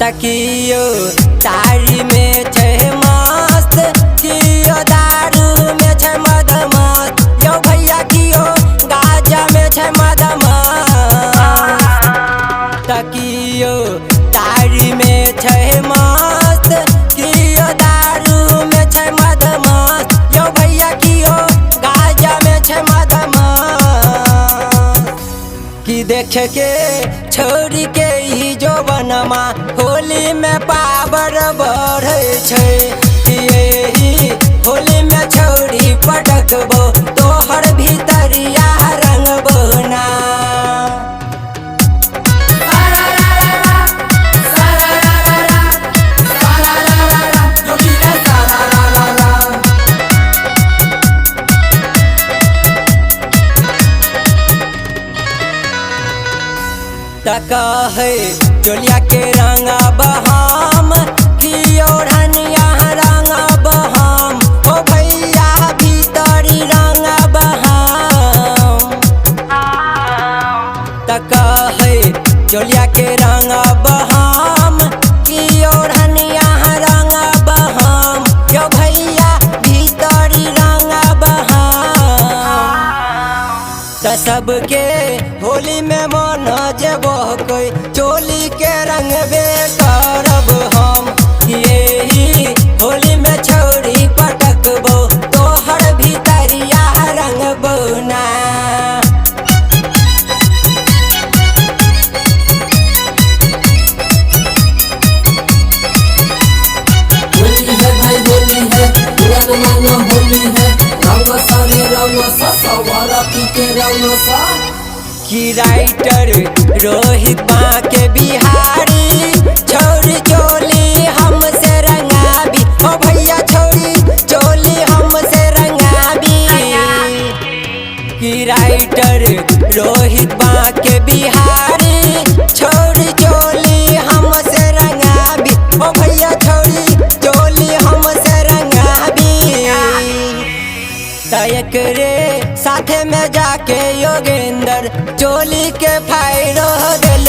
तकियो तारी में छै मस्त, कियो दारू में छै मदमस्त, यो भैया कियो गाजा में छै मदमस्त। तकियो तारी में छै मस्त, कियो दारू में छै मदमस्त, यो भैया कियो गाजा में छै मदमस्त। कि देख के छोरी के ही जो बनमा होली में पावर बढ़े छै, यही होली में छोरी पटकबो तोहर भीतरिया रंगबो ना। कहे चोलिया के रंग बहाम, कियो ढनिया रंग बहाम, ओ भैया भीतरी रंग बहाम। कहे चोलिया के रंग बहाम, कियो ढनिया रंग बहाम, यो भैया भीतरी रंग बहाम। सबके होली में मन जेबो कोई चोली के रंग बे करब हम, यही होली में छोरी पटकबो तोहर भीतरिया रंगबो ना। होली है भाई होली है, रंग मांगो होली है, रंग सारे रंग सा सवारा पी के रंग सा। कि राइटर रोहित बाके बिहारी, छोरी चोली हमसे रंगाबी, ओ भैया छोरी चोली हमसे रंगाबी। कि राइटर रोहित बाके बिहारी, छोरी चोली हमसे रंगाबी, ओ भैया छोरी चोली हमसे रंगाबी। एकरे साथे में जाके योगेंद्र चोली के फायरो दिल